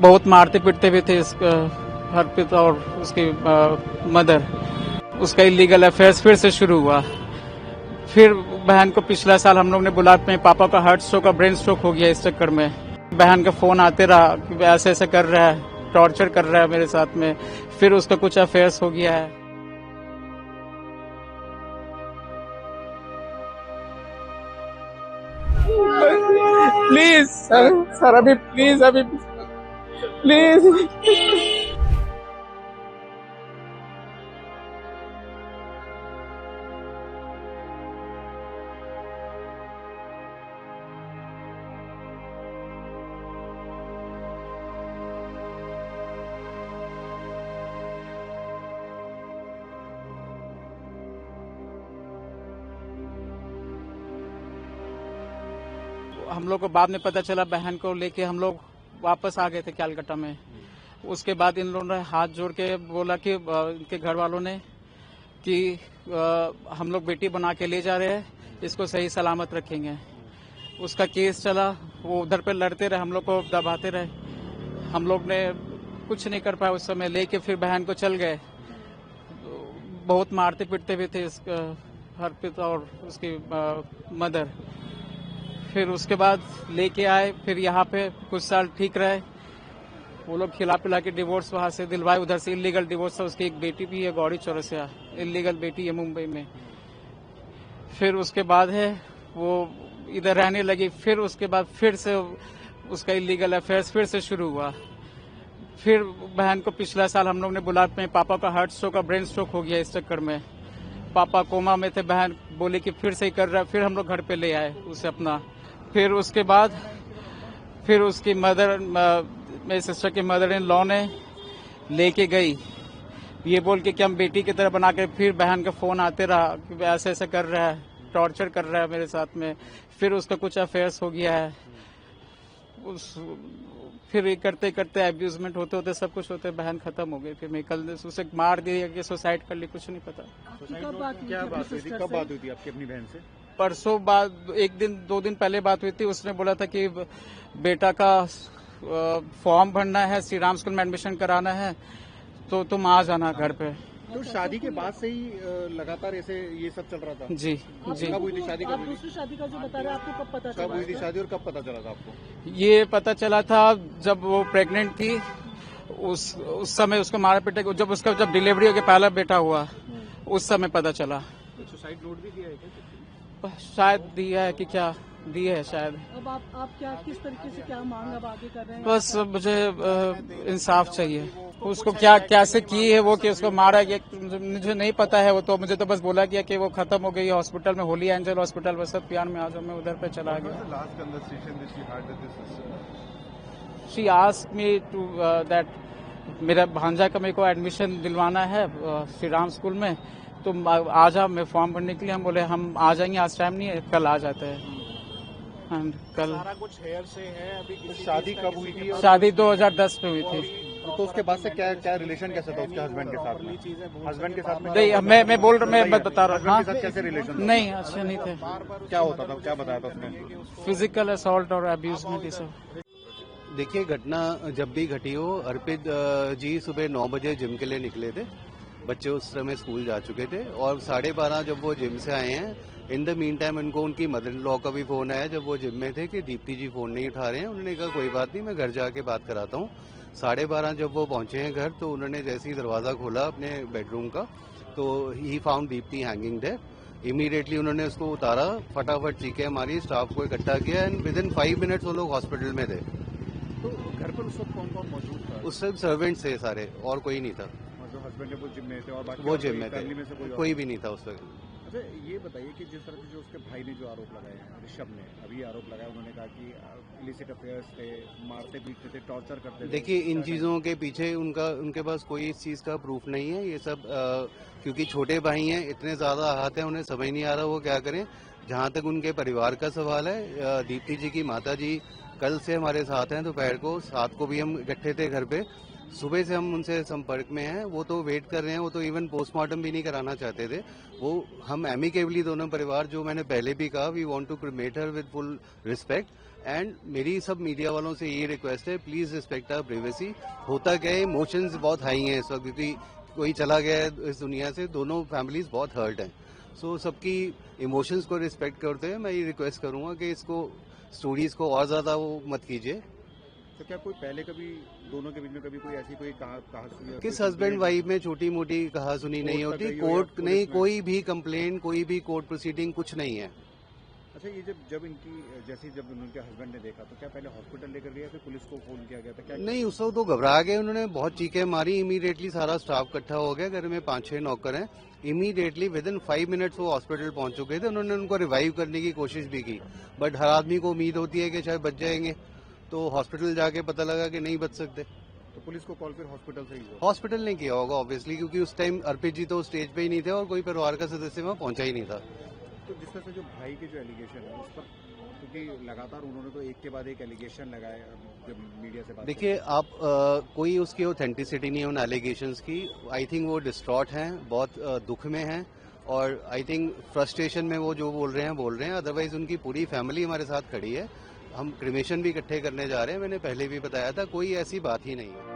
बहुत मारते पीटते भी थे इसका हरप्रीत और उसकी मदर। उसका इलीगल अफेयर्स फिर से शुरू हुआ। फिर बहन को पिछला साल हम लोग ने बुला, अपने पापा का हार्ट स्ट्रोक और ब्रेन स्ट्रोक हो गया, इस चक्कर में बहन का फोन आते रहा कि ऐसे ऐसे कर रहा है, टॉर्चर कर रहा है मेरे साथ में। फिर उसका कुछ अफेयर्स हो गया है। प्लीज सर अभी प्लीज हम लोग को बाद में पता चला, बहन को लेके हम लोग वापस आ गए थे कैलकाटा में। उसके बाद इन लोगों ने हाथ जोड़ के बोला कि इनके घर वालों ने कि हम लोग बेटी बना के ले जा रहे हैं, इसको सही सलामत रखेंगे। उसका केस चला, वो उधर पे लड़ते रहे, हम लोग को दबाते रहे। हम लोग ने कुछ नहीं कर पाया उस समय, लेके फिर बहन को चल गए। बहुत मारते पीटते भी थे इसका हरप्रीत और उसकी मदर। फिर उसके बाद लेके आए, फिर यहाँ पे कुछ साल ठीक रहे। वो लोग खिला पिला के डिवोर्स वहां से दिलवाए, उधर से इलीगल डिवोर्स था। उसकी एक बेटी भी है, गौरी चौरसिया, इलीगल बेटी है मुंबई में। फिर उसके बाद है वो इधर रहने लगी। फिर उसके बाद फिर से उसका इलीगल अफेयर्स फिर से शुरू हुआ। फिर बहन को पिछला साल हम लोग ने बुला, अपने पापा का हार्ट स्ट्रोक और ब्रेन स्ट्रोक हो गया, इस चक्कर में पापा कोमा में थे। बहन बोली कि फिर से ही कर रहा है। फिर हम लोग घर पे ले आए उसे अपना। फिर उसके बाद फिर उसकी मदर, मेरी सिस्टर की मदर इन लॉ ने लेके गई, ये बोल के कि हम बेटी की तरह बना के। फिर बहन का फोन आते रहा कि ऐसे ऐसे कर रहा है, टॉर्चर कर रहा है मेरे साथ में। फिर उसका कुछ अफेयर्स हो गया है। फिर ये करते करते अब्यूजमेंट होते होते सब कुछ होते बहन खत्म हो गई। फिर मैं कल उसे मार दिया कि सुसाइड कर ली, कुछ नहीं पता। क्या बात हुई थी? कब बात हुई थी आपकी अपनी बहन से? परसों बाद, एक दिन 2 दिन पहले बात हुई थी। उसने बोला था कि बेटा का फॉर्म भरना है, श्री राम स्कूल में एडमिशन कराना है, तो तुम आ जाना घर पे। तो शादी के बाद से ही लगातार ऐसे ये सब चल रहा था? जी। कब हुई थी शादी? आप दूसरी शादी का जो बता रहे हैं, आपको कब पता चला? कब हुई थी शादी और कब पता चला था आपको? ये पता चला था जब वो प्रेग्नेंट थी। उस समय उसको मारा पीटा, जब डिलीवरी हो गया, पहला बेटा हुआ, उस समय पता चला। सुसाइड नोट भी दिया है क्या? शायद दिया है कि क्या दिया है शायद। अब आप क्या, किस तरीके से क्या मांग अब आगे कर रहे हैं? बस मुझे इंसाफ चाहिए। उसको क्या कैसे की है वो, कि उसको मारा गया, मुझे नहीं पता है। वो तो मुझे तो बस बोला गया कि वो खत्म हो गई हॉस्पिटल में, होली एंजल हॉस्पिटल वसत प्यार में। आज मैं उधर पे चला गया। She asked me to that मेरा भांजा का मेरे को एडमिशन दिलवाना है श्री राम स्कूल में, तुम आ जा मैं फॉर्म भरने के लिए। हम बोले हम आ जाएंगे, आज टाइम नहीं है, कल आ जाते हैं। कल सारा कुछ हेयर से है अभी। शादी कब हुई थी? शादी 2010 में हुई थी। तो उसके बाद से क्या रिलेशन कैसा था उसके हस्बैंड के साथ में? हस्बैंड के साथ में नहीं, मैं बोल रहा, मैं बता रहा हूँ। हाँ, कैसे रिलेशन? नहीं, अच्छे नहीं थे। क्या होता था, क्या बताया था उसने? फिजिकल असॉल्ट और अब्यूजमेंट ये सब। देखिए, घटना जब भी घटी हो, अर्पित जी सुबह 9 बजे जिम के लिए निकले थे। बच्चे उस समय स्कूल जा चुके थे और 12:30 जब वो जिम से आए हैं, इन द मीन टाइम उनको उनकी मदर इन लॉ का भी फोन आया जब वो जिम में थे कि दीप्ति जी फोन नहीं उठा रहे हैं। उन्होंने कहा कोई बात नहीं, मैं घर जाके बात कराता हूँ। 12:30 जब वो पहुंचे हैं घर, तो उन्होंने जैसे ही दरवाजा खोला अपने बेडरूम का, तो he found Deepti hanging there. Immediately उन्होंने उसको उतारा, फटाफट चीखें मारी, स्टाफ को इकट्ठा किया एंड विद इन 5 मिनट्स वो लोग हॉस्पिटल में थे। तो घर पर उस वक्त कौन कौन मौजूद था? उस वक्त सर्वेंट्स थे सारे, और कोई नहीं था। हस्बैंड वो जिम में थे और बाकी वो जिम में थे, फैमिली में से कोई भी नहीं था उस वक्त। अच्छा, ये बताइए कि जिस तरह से जो उसके भाई ने जो आरोप लगाए हैं, ऋषभ ने अभी आरोप लगाया, उन्होंने कहा कि इलिसिट अफेयर्स थे, मारते पीटते थे, टॉर्चर करते थे। देखिए, इन चीजों के पीछे उनके पास कोई इस चीज का प्रूफ नहीं है। ये सब क्योंकि छोटे भाई हैं, इतने ज्यादा हाथ हैं, उन्हें समझ नहीं आ रहा वो क्या करें। जहां तक उनके परिवार का सवाल है, दीप्ति जी की माता जी कल से हमारे साथ हैं, दोपहर को 7 को भी हम इकट्ठे थे घर पे। सुबह से हम उनसे संपर्क में हैं, वो तो वेट कर रहे हैं, वो तो इवन पोस्टमार्टम भी नहीं कराना चाहते थे। वो हम एमिकेबली दोनों परिवार, जो मैंने पहले भी कहा, we want to cremate her with full respect and मेरी सब मीडिया वालों से ये रिक्वेस्ट है, प्लीज रिस्पेक्ट आवर प्राइवेसी। होता क्या है, इमोशंस बहुत हाई हैं इस वक्त, क्योंकि कोई चला गया है इस दुनिया से, दोनों फैमिलीज बहुत हर्ट हैं। सो सबकी इमोशंस को रिस्पेक्ट करते हुए मैं ये रिक्वेस्ट करूंगा कि इसको स्टोरीज को और ज्यादा वो मत कीजिए। तो क्या कोई पहले कभी दोनों के बीच में कभी कोई ऐसी कोई कहा किस हस्बैंड वाइफ में छोटी मोटी कहा सुनी नहीं होती, कोर्ट नहीं, कोई भी कंप्लेंट, कोई भी कोर्ट प्रोसीडिंग कुछ नहीं है। अच्छा, ये जब इनकी जब उनके हस्बैंड ने देखा तो क्या पहले हॉस्पिटल लेकर गया, फिर पुलिस को फोन किया गया था क्या? नहीं, उस वक्त तो घबरा गए, उन्होंने बहुत चीखें मारी। इमीडिएटली सारा स्टाफ इकट्ठा हो गया, घर में 5-6 नौकर हैं। इमीडिएटली विद इन 5 मिनट्स वो हॉस्पिटल पहुंच चुके थे। उन्होंने उनको रिवाइव करने की कोशिश भी की, बट हर आदमी को उम्मीद होती है कि शायद बच जाएंगे, तो हॉस्पिटल जाके पता लगा कि नहीं बच सकते। तो पुलिस को कॉल फिर हॉस्पिटल से ही हुआ? हॉस्पिटल ने किया होगा ऑब्वियसली, क्योंकि उस टाइम अर्पित जी तो स्टेज पे ही नहीं थे और कोई परिवार का सदस्य वहां पहुंचा ही नहीं था। तो जिस तरह से जो भाई के जो एलिगेशन है उस पर, क्योंकि लगातार उन्होंने तो एक के बाद एक एलिगेशन लगाए जब मीडिया से बात। देखिए आप कोई उसकी ऑथेंटिसिटी नहीं है उन एलिगेशंस की। आई थिंक वो डिस्ट्रॉट हैं, बहुत दुख में हैं, और आई थिंक फ्रस्ट्रेशन में वो जो बोल रहे हैं। अदरवाइज उनकी पूरी फैमिली हमारे साथ खड़ी है। हम क्रिमेशन भी इकट्ठे करने जा रहे हैं, मैंने पहले भी बताया था, कोई ऐसी बात ही नहीं है।